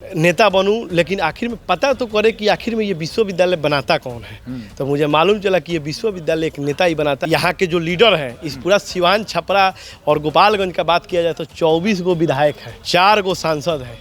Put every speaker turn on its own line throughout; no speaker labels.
नेता बनूं, लेकिन आखिर में पता तो करे कि आखिर में ये विश्वविद्यालय बनाता कौन है। तो मुझे मालूम चला कि ये विश्वविद्यालय एक नेता ही बनाता। यहाँ के जो लीडर हैं, इस पूरा सिवान, छपरा और गोपालगंज का बात किया जाए तो 24 गो विधायक हैं, 4 गो सांसद हैं,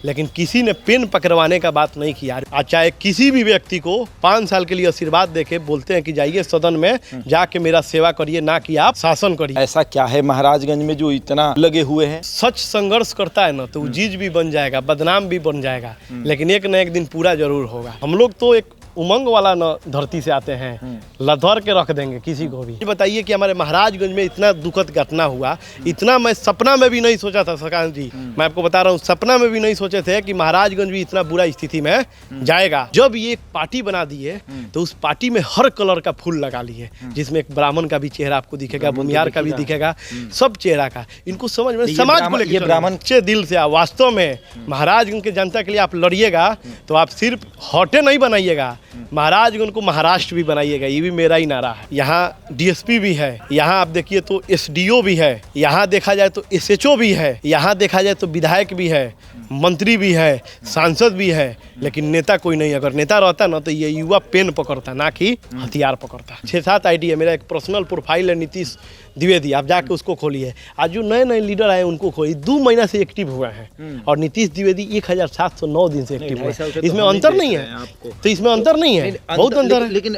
लेकिन किसी ने पेन पकड़वाने का बात नहीं किया। आज चाहे किसी भी व्यक्ति को 5 साल के लिए आशीर्वाद देके बोलते हैं कि जाइए सदन में जाके मेरा सेवा करिए, ना कि आप शासन करिए।
ऐसा क्या है महाराजगंज में जो इतना लगे हुए हैं?
सच संघर्ष करता है ना तो जीज भी बन जाएगा, बदनाम भी बन जाएगा, लेकिन एक न एक दिन पूरा जरूर होगा। हम लोग तो एक उमंग वाला न धरती से आते हैं, लधर के रख देंगे किसी को भी। बताइए कि हमारे महाराजगंज में इतना दुखद घटना हुआ, इतना मैं सपना में भी नहीं सोचा था सरकार जी, मैं आपको बता रहा हूँ, सपना में भी नहीं सोचे थे कि महाराजगंज भी इतना बुरा स्थिति में जाएगा। जब ये पार्टी बना दिए तो उस पार्टी में हर कलर का फूल लगा लिए, जिसमें एक ब्राह्मण का भी चेहरा आपको दिखेगा, भूमियार का भी दिखेगा, सब चेहरा का। इनको समझ में, समाज को लेकर ब्राह्मण अच्छे दिल से वास्तव में महाराजगंज के जनता के लिए आप लड़िएगा तो आप सिर्फ हॉटे नहीं बनाइएगा, महाराजगंज को महाराष्ट्र भी बनाइएगा। ये भी मेरा ही नारा है। यहाँ डीएसपी भी है, यहाँ आप देखिए तो एसडीओ भी है, यहाँ देखा जाए तो एसएचओ भी है, यहाँ देखा जाए तो विधायक भी है, मंत्री भी है, सांसद भी है, लेकिन नेता कोई नहीं। अगर नेता रहता ना तो ये युवा पेन पकड़ता, ना कि हथियार पकड़ता। 6-7 आईडी है, मेरा एक पर्सनल प्रोफाइल है नीतीश द्विवेदी, आप जाके उसको खोलिए। आज जो नए नए लीडर आए उनको खोलिए, 2 महीना से एक्टिव हुए हैं, और नीतीश द्विवेदी 1709 दिन से एक्टिव हुए हैं। इसमें अंतर नहीं है, तो इसमें अंतर नहीं है, बहुत अंतर है।
लेकिन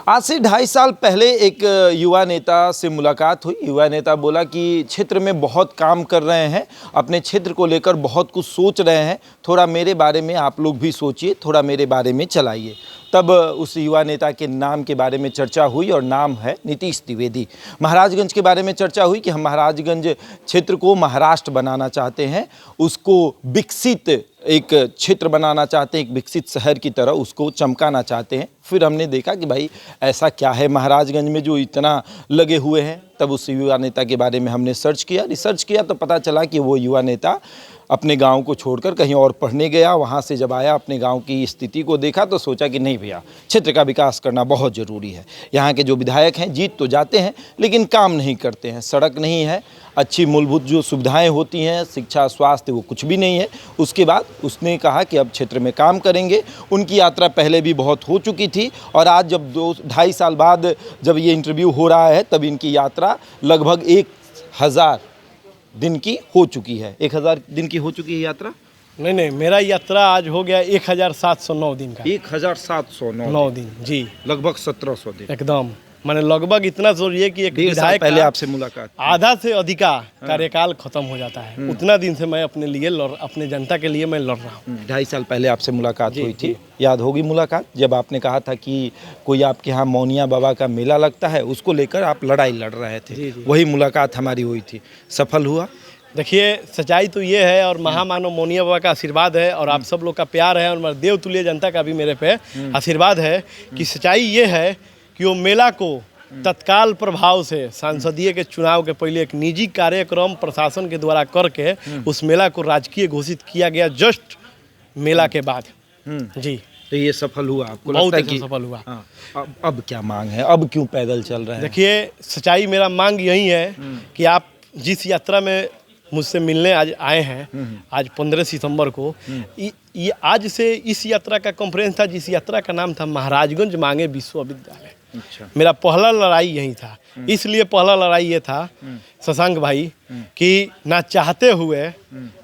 आज से 2.5 साल पहले एक युवा नेता से मुलाकात हुई। युवा नेता बोला कि क्षेत्र में बहुत काम कर रहे हैं, अपने क्षेत्र को लेकर बहुत कुछ सोच रहे हैं, थोड़ा मेरे बारे में आप लोग भी सोचिए, थोड़ा मेरे बारे में चलाइए। तब उस युवा नेता के नाम के बारे में चर्चा हुई, और नाम है नीतीश द्विवेदी। महाराजगंज के बारे में चर्चा हुई कि हम महाराजगंज क्षेत्र को महाराष्ट्र बनाना चाहते हैं, उसको विकसित एक क्षेत्र बनाना चाहते हैं, एक विकसित शहर की तरह उसको चमकाना चाहते हैं। फिर हमने देखा कि भाई ऐसा क्या है महाराजगंज में जो इतना लगे हुए हैं। तब उस युवा नेता के बारे में हमने रिसर्च किया तो पता चला कि वो युवा नेता अपने गांव को छोड़कर कहीं और पढ़ने गया। वहाँ से जब आया, अपने गांव की स्थिति को देखा तो सोचा कि नहीं भैया, क्षेत्र का विकास करना बहुत ज़रूरी है। यहाँ के जो विधायक हैं जीत तो जाते हैं लेकिन काम नहीं करते हैं, सड़क नहीं है, अच्छी मूलभूत जो सुविधाएं होती हैं, शिक्षा, स्वास्थ्य, वो कुछ भी नहीं है। उसके बाद उसने कहा कि अब क्षेत्र में काम करेंगे। उनकी यात्रा पहले भी बहुत हो चुकी थी, और आज जब 2-2.5 साल बाद जब ये इंटरव्यू हो रहा है तब इनकी यात्रा लगभग 1000 दिन की हो चुकी है। 1000 दिन की हो चुकी है यात्रा?
नहीं, मेरा यात्रा आज हो गया 1709 दिन का।
1709
दिन जी,
लगभग 1700 दिन
एकदम। मैंने लगभग इतना सोचिए कि एक विधायक
पहले आपसे मुलाकात,
आधा से अधिका कार्यकाल खत्म हो जाता है। उतना दिन से मैं अपने लिए अपने जनता के लिए मैं लड़ रहा हूँ।
2.5 साल पहले आपसे मुलाकात हुई थी, याद होगी मुलाकात, जब आपने कहा था कि कोई आपके यहाँ मौनिया बाबा का मेला लगता है, उसको लेकर आप लड़ाई लड़ रहे थे। वही मुलाकात हमारी हुई थी, सफल हुआ?
देखिए, सच्चाई तो ये है, और महामानव मौनिया बाबा का आशीर्वाद है, और आप सब लोग का प्यार है, और देवतुल्य जनता का भी मेरे पे आशीर्वाद है कि सच्चाई ये है कि वो मेला को तत्काल प्रभाव से सांसदीय के चुनाव के पहले एक निजी कार्यक्रम प्रशासन के द्वारा करके उस मेला को राजकीय घोषित किया गया, जस्ट मेला के बाद। जी,
तो ये सफल हुआ आपको?
बहुत
लगता है कि
सफल हुआ।
अब क्या मांग है, अब क्यों पैदल चल रहे हैं?
देखिए, सच्चाई मेरा मांग यही है कि आप जिस यात्रा में मुझसे मिलने आज आए हैं, आज 15 सितंबर को, ये आज से इस यात्रा का कॉन्फ्रेंस था, जिस यात्रा का नाम था महाराजगंज मांगे विश्वविद्यालय।
अच्छा।
मेरा पहला लड़ाई यही था। इसलिए पहला लड़ाई ये था शशांक भाई कि ना चाहते हुए,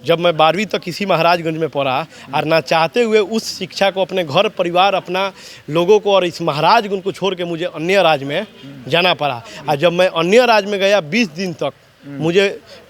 जब मैं 12वीं तक इसी महाराजगंज में पढ़ा, और ना चाहते हुए उस शिक्षा को अपने घर परिवार, अपना लोगों को और इस महाराजगंज को छोड़ के मुझे अन्य राज्य में जाना पड़ा। और जब मैं अन्य राज्य में गया 20 दिन तक मुझे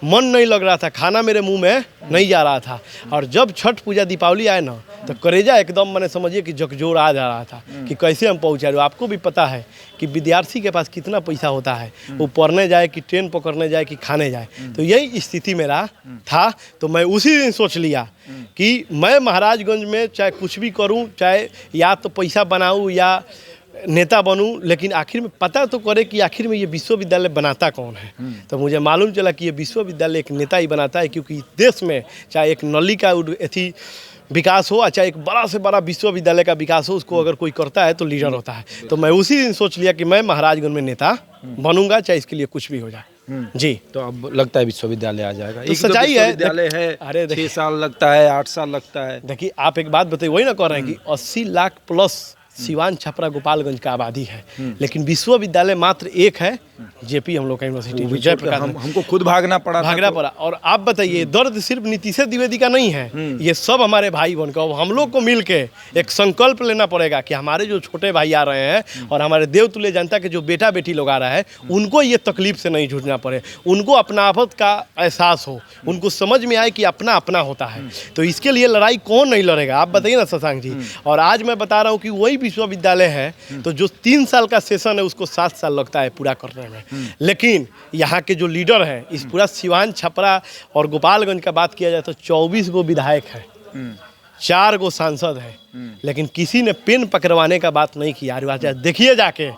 मन नहीं लग रहा था, खाना मेरे मुंह में नहीं जा रहा था। और जब छठ पूजा दीपावली आए ना तो करेजा एकदम, मैंने समझिए कि जकजोर आ जा रहा था कि कैसे हम पहुँचा रहे। आपको भी पता है कि विद्यार्थी के पास कितना पैसा होता है, वो पढ़ने जाए कि ट्रेन पकड़ने जाए कि खाने जाए। तो यही स्थिति मेरा था। तो मैं उसी दिन सोच लिया कि मैं महाराजगंज में चाहे कुछ भी करूँ, चाहे या तो पैसा बनाऊँ या नेता बनूं, लेकिन आखिर में पता तो करे कि आखिर में ये विश्वविद्यालय बनाता कौन है। तो मुझे मालूम चला कि ये विश्वविद्यालय एक नेता ही बनाता है, क्योंकि देश में चाहे एक नली का एथी विकास हो, चाहे एक बड़ा से बड़ा विश्वविद्यालय का विकास हो, उसको अगर कोई करता है तो लीडर होता है। तो मैं उसी दिन सोच लिया कि मैं महाराजगंज में नेता बनूंगा, चाहे इसके लिए कुछ भी हो जाए। जी।
तो अब लगता है विश्वविद्यालय आ जाएगा।
तो
एक तो
सच्चाई है।
विश्वविद्यालय है,
अरे
6 साल लगता है, 8 साल लगता है।
देखिए आप एक बात बताइए, वही ना कह रहे हैं कि 80 लाख प्लस सिवान छपरा गोपालगंज का आबादी है, लेकिन विश्वविद्यालय मात्र एक है, जेपी हम लोग का यूनिवर्सिटी
वो भी
जय
छोड़ के
प्रकाश
हमको खुद भागना पड़ा था।
भागना पड़ा। और आप बताइए, दर्द सिर्फ नीतीश द्विवेदी का नहीं है, ये सब हमारे भाई बहन का। हम लोग को मिल के एक संकल्प लेना पड़ेगा कि हमारे जो छोटे भाई आ रहे हैं और हमारे देवतुल्य जनता के जो बेटा बेटी लोग आ रहा है, उनको ये तकलीफ से नहीं जूझना पड़े, उनको अपनापन का एहसास हो, उनको समझ में आए कि अपना अपना होता है। तो इसके लिए लड़ाई कौन नहीं लड़ेगा, आप बताइए ना शशांक जी। और आज मैं बता रहा हूँ कि वही विश्वविद्यालय है तो जो 3 साल का सेशन है उसको 7 साल लगता है पूरा करने में। लेकिन यहाँ के जो लीडर हैं, इस पूरा सिवान छपरा और गोपालगंज का बात किया जाए तो 24 गो विधायक है, 4 गो सांसद है, लेकिन किसी ने पेन पकड़वाने का बात नहीं किया। चाहे देखिए जाके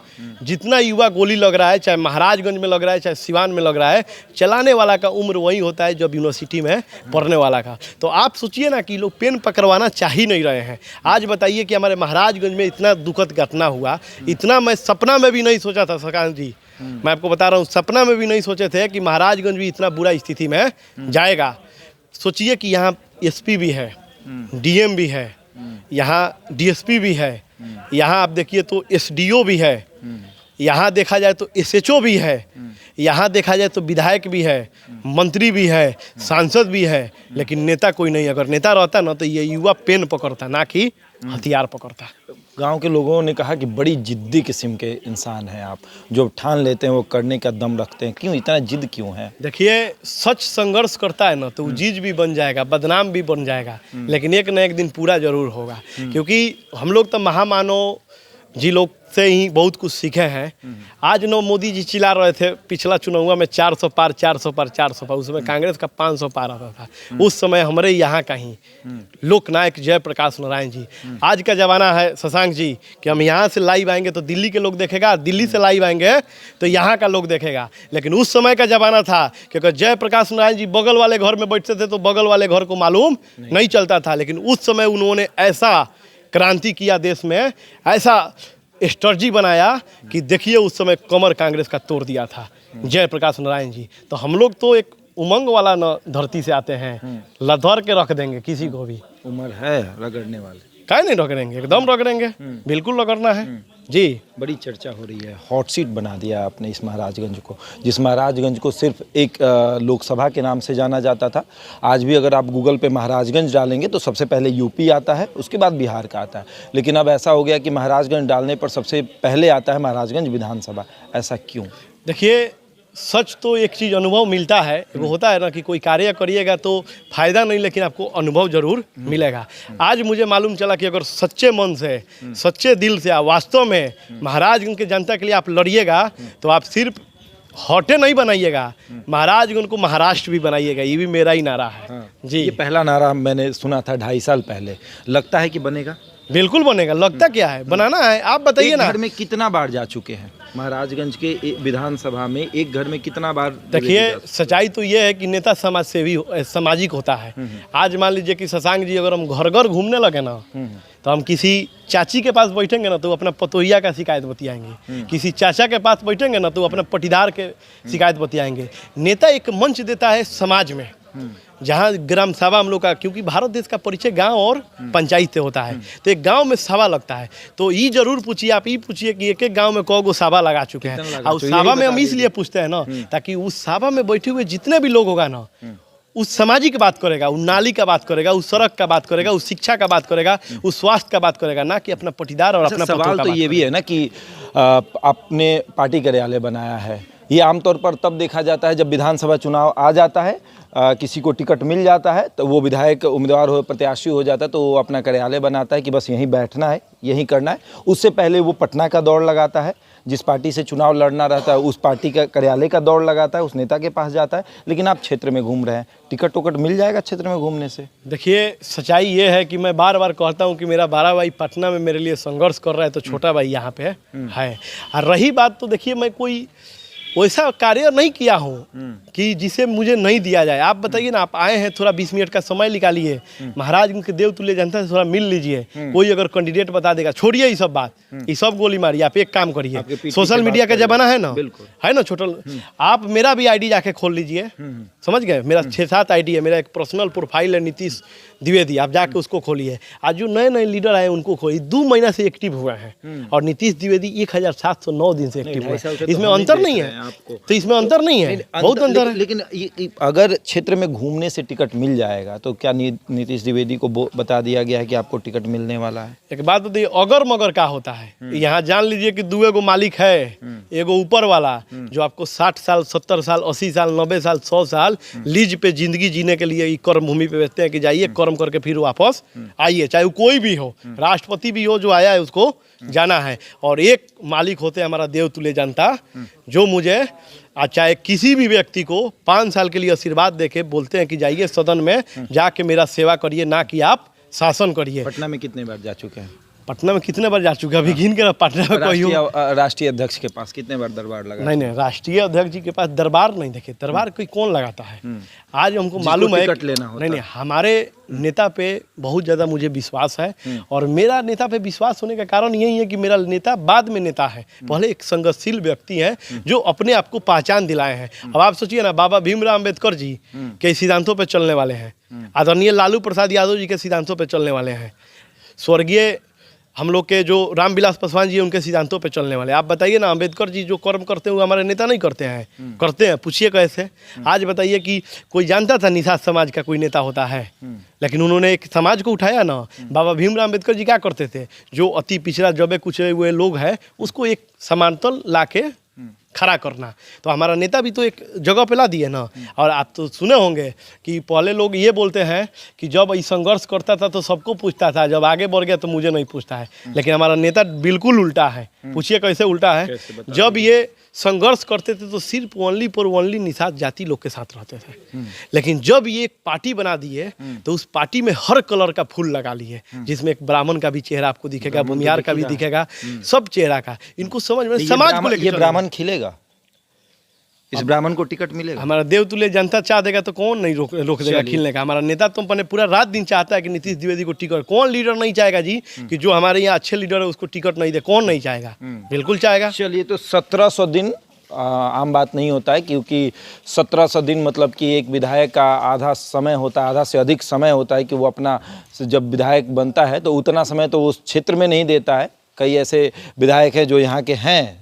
जितना युवा गोली लग रहा है, चाहे महाराजगंज में लग रहा है, चाहे सिवान में लग रहा है, चलाने वाला का उम्र वही होता है जब यूनिवर्सिटी में पढ़ने वाला का। तो आप सोचिए ना कि लोग पेन पकड़वाना चाह ही नहीं रहे हैं। आज बताइए कि हमारे महाराजगंज में इतना दुखद घटना हुआ, इतना मैं सपना में भी नहीं सोचा था शशांक जी। मैं आपको बता रहा हूँ, सपना में भी नहीं सोचे थे कि महाराजगंज भी इतना बुरा स्थिति में जाएगा। सोचिए कि यहाँ एसपी भी है, डीएम भी है, यहाँ डीएसपी भी है, यहाँ आप देखिए तो एसडीओ भी है, यहाँ देखा जाए तो एसएचओ भी है, यहाँ देखा जाए तो विधायक भी है, मंत्री भी है, सांसद भी है, लेकिन नेता कोई नहीं। अगर नेता रहता ना तो ये युवा पेन पकड़ता, ना कि हथियार पकड़ता।
गांव के लोगों ने कहा कि बड़ी जिद्दी किस्म के इंसान हैं आप, जो ठान लेते हैं वो करने का दम रखते हैं। क्यों इतना जिद क्यों है?
देखिए, सच संघर्ष करता है ना तो वो चीज भी बन जाएगा, बदनाम भी बन जाएगा, लेकिन एक न एक दिन पूरा जरूर होगा। क्योंकि हम लोग तो महामानव जी लोग से ही बहुत कुछ सीखे हैं। आज न मोदी जी चिल्ला रहे थे पिछला चुनाव में 400 पार 400 पार 400 पार, उसमें कांग्रेस का 500 पार आता था। उस समय हमारे यहाँ का ही लोकनायक जय प्रकाश नारायण जी। आज का ज़माना है शशांक जी कि हम यहाँ से लाइव आएंगे तो दिल्ली के लोग देखेगा, दिल्ली से लाइव आएंगे तो यहाँ का लोग देखेगा। लेकिन उस समय का ज़माना था कि अगर जय प्रकाश नारायण जी बगल वाले घर में बैठते थे तो बगल वाले घर को मालूम नहीं चलता था। लेकिन उस समय उन्होंने ऐसा क्रांति किया देश में, ऐसा स्ट्रेटजी बनाया कि देखिए उस समय कमर कांग्रेस का तोड़ दिया था जय प्रकाश नारायण जी। तो हम लोग तो एक उमंग वाला न धरती से आते हैं, लधर के रख देंगे किसी को भी।
उम्र है रगड़ने वाले,
काहे नहीं रगड़ेंगे, एकदम रगड़ेंगे, बिल्कुल रगड़ना है जी।
बड़ी चर्चा हो रही है, हॉट सीट बना दिया आपने इस महाराजगंज को, जिस महाराजगंज को सिर्फ एक लोकसभा के नाम से जाना जाता था। आज भी अगर आप गूगल पे महाराजगंज डालेंगे तो सबसे पहले यूपी आता है, उसके बाद बिहार का आता है। लेकिन अब ऐसा हो गया कि महाराजगंज डालने पर सबसे पहले आता है महाराजगंज विधानसभा। ऐसा क्यों?
देखिए, सच तो एक चीज़ अनुभव मिलता है, वो होता है ना कि कोई कार्य करिएगा तो फायदा नहीं, लेकिन आपको अनुभव जरूर मिलेगा। आज मुझे मालूम चला कि अगर सच्चे मन से, सच्चे दिल से, वास्तव में महाराजगंज के जनता के लिए आप लड़िएगा तो आप सिर्फ हॉटे नहीं बनाइएगा, महाराजगंज को महाराष्ट्र भी बनाइएगा। ये भी मेरा ही नारा है जी।
ये पहला नारा मैंने सुना था 2.5 साल पहले। लगता है कि बनेगा?
बिल्कुल बनेगा। लगता क्या है, बनाना है। आप बताइए ना,
घर में कितना बार जा चुके हैं महाराजगंज के विधानसभा में? एक घर में कितना बार?
देखिए, सच्चाई तो ये है कि नेता समाज सेवी सामाजिक होता है। आज मान लीजिए कि शशांक जी, अगर हम घर घर घूमने लगे ना तो हम किसी चाची के पास बैठेंगे ना तो अपना पतोहिया का शिकायत बतियाएंगे, किसी चाचा के पास बैठेंगे ना तो अपना पटीदार के शिकायत बतियाएंगे। नेता एक मंच देता है समाज में, जहाँ ग्राम सभा हम लोग का, क्योंकि भारत देश का परिचय गांव और पंचायत से होता है, तो एक गांव में सभा लगता है। तो ये जरूर पूछिए, आप ये पूछिए कि एक एक गांव में कौ गो सभा लगा चुके हैं। और उस सभा में हम इसलिए पूछते हैं ना ताकि उस सभा में बैठे हुए जितने भी लोग होगा ना, उस सामाजिक बात करेगा, उस नाली का बात करेगा, उस सड़क का बात करेगा, उस शिक्षा का बात करेगा, उस स्वास्थ्य का बात करेगा, ना कि अपना पटीदार और अपना
सवाल तो ये भी है ना कि आपने पार्टी कार्यालय बनाया है। ये आमतौर पर तब देखा जाता है जब विधानसभा चुनाव आ जाता है, किसी को टिकट मिल जाता है तो वो विधायक उम्मीदवार हो, प्रत्याशी हो जाता है तो वो अपना कार्यालय बनाता है कि बस यहीं बैठना है, यहीं करना है। उससे पहले वो पटना का दौड़ लगाता है, जिस पार्टी से चुनाव लड़ना रहता है उस पार्टी का कार्यालय का दौड़ लगाता है, उस नेता के पास जाता है। लेकिन आप क्षेत्र में घूम रहे हैं, टिकट टुकट मिल जाएगा क्षेत्र में घूमने से?
देखिए, सच्चाई ये है कि मैं बार बार कहता हूँ कि मेरा बड़ा भाई पटना में मेरे लिए संघर्ष कर रहा है तो छोटा भाई यहाँ पे है। और रही बात तो देखिए, मैं कोई वैसा कार्य नहीं किया हूँ कि जिसे मुझे नहीं दिया जाए। आप बताइए ना, आप आए हैं, थोड़ा 20 मिनट का समय निकालिए, महाराज उनके देव तुल्य जनता से थोड़ा मिल लीजिए। कोई अगर कैंडिडेट बता देगा, छोड़िए ये सब बात, ये सब गोली मारिए। आप एक काम करिए, सोशल मीडिया का जमाना है ना, है ना छोटा, आप मेरा भी आईडी जाके खोल लीजिए, समझ गए। मेरा 6-7 आईडी है, मेरा एक पर्सनल प्रोफाइल है नीतीश द्विवेदी, आप जाके उसको खोलिए। आज जो नए नए लीडर आए उनको खोलिए, 2 महीना से एक्टिव हुए हैं, और नीतीश द्विवेदी 1709 दिन से एक्टिव हुए हैं। इसमें अंतर नहीं है, तो इसमें अंतर नहीं है, बहुत अंतर है।
लेकिन अगर क्षेत्र में घूमने से टिकट मिल जाएगा तो क्या नीतीश द्विवेदी को बता दिया गया है कि आपको टिकट मिलने वाला है?
एक बात बताइए, अगर मगर क्या होता है, यहाँ जान लीजिए कि 2 एगो मालिक है, एगो ऊपर वाला जो आपको 60 साल 70 साल 80 साल 90 साल 100 साल लीज पे जिंदगी जीने के लिए कर्म भूमि पे भेजते हैं कि जाइए कर्म करके फिर वापस आइए, चाहे वो कोई भी हो, राष्ट्रपति भी हो, जो आया है उसको जाना है। और एक मालिक होते हैं हमारा देव तुल्य जनता, जो मुझे चाहे किसी भी व्यक्ति को 5 साल के लिए आशीर्वाद देके बोलते हैं कि जाइए सदन में जाके मेरा सेवा करिए, ना कि आप शासन करिए।
पटना में कितने बार जा चुके हैं?
पटना में कितने बार जा चुके हैं, अभी गिन के पटना में कोई हो।
राष्ट्रीय अध्यक्ष के पास कितने बार दरबार लगा?
नहीं, राष्ट्रीय अध्यक्ष जी के पास दरबार नहीं देखे, दरबार कोई कौन लगाता है। आज हमको मालूम है, नहीं, हमारे नेता पे बहुत ज़्यादा मुझे विश्वास है, और मेरा नेता पे विश्वास होने का कारण यही है कि मेरा नेता बाद में नेता है, पहले एक संघर्षशील व्यक्ति है जो अपने आप को पहचान दिलाए हैं। अब आप सोचिए ना, बाबा भीमराव अम्बेडकर जी के सिद्धांतों पे चलने वाले हैं, आदरणीय लालू प्रसाद यादव जी के सिद्धांतों पे चलने वाले हैं, स्वर्गीय हम लोग के जो रामविलास पासवान जी हैं उनके सिद्धांतों पे चलने वाले। आप बताइए ना, अम्बेडकर जी जो कर्म करते हुए हमारे नेता नहीं करते हैं, करते हैं, पूछिए कैसे। आज बताइए कि कोई जानता था निषाद समाज का कोई नेता होता है, लेकिन उन्होंने एक समाज को उठाया ना। बाबा भीमराव अम्बेडकर जी क्या करते थे, जो अति पिछड़ा जबे कुचले हुए लोग हैं उसको एक समानतल ला के खड़ा करना। तो हमारा नेता भी तो एक जगह पे ला दिए ना। और आप तो सुने होंगे कि पहले लोग ये बोलते हैं कि जब ये संघर्ष करता था तो सबको पूछता था, जब आगे बढ़ गया तो मुझे नहीं पूछता है। लेकिन हमारा नेता बिल्कुल उल्टा है। पूछिए कैसे उल्टा है। जब ये संघर्ष करते थे तो सिर्फ ओनली निषाद जाति लोग के साथ रहते थे, लेकिन जब ये एक पार्टी बना दिए तो उस पार्टी में हर कलर का फूल लगा लिए, जिसमें एक ब्राह्मण का भी चेहरा आपको दिखेगा, भूमिहार का भी दिखेगा, सब चेहरा का। इनको समझ में समाज को लेकर
ये ब्राह्मण खिलेगा, इस ब्राह्मण को टिकट मिलेगा।
हमारा देव तुल्य जनता चाह देगा तो कौन नहीं रोक देगा खिलने का। हमारा नेता तो अपने पूरा रात दिन चाहता है कि नीतीश द्विवेदी को टिकट, कौन लीडर नहीं चाहेगा जी कि जो हमारे यहाँ अच्छे लीडर है उसको टिकट नहीं दे, कौन नहीं चाहेगा, बिल्कुल चाहेगा।
चलिए, तो 1700 दिन आम बात नहीं होता है, क्योंकि 1700 दिन मतलब कि एक विधायक का आधा समय होता है, आधा से अधिक समय होता है कि वो अपना जब विधायक बनता है तो उतना समय तो उस क्षेत्र में नहीं देता है। कई ऐसे विधायक हैं जो यहाँ के हैं,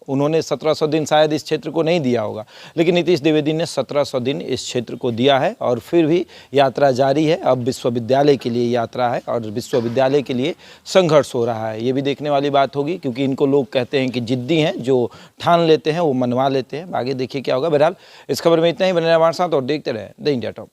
उन्होंने 1700 दिन शायद इस क्षेत्र को नहीं दिया होगा, लेकिन नीतीश द्विवेदी ने 1700 दिन इस क्षेत्र को दिया है। और फिर भी यात्रा जारी है। अब विश्वविद्यालय के लिए यात्रा है और विश्वविद्यालय के लिए संघर्ष हो रहा है। ये भी देखने वाली बात होगी, क्योंकि इनको लोग कहते हैं कि जिद्दी हैं, जो ठान लेते हैं वो मनवा लेते हैं। आगे देखिए क्या होगा। बहरहाल इस खबर में इतना ही। बने हमारे साथ और देखते रहे द इंडिया टॉप।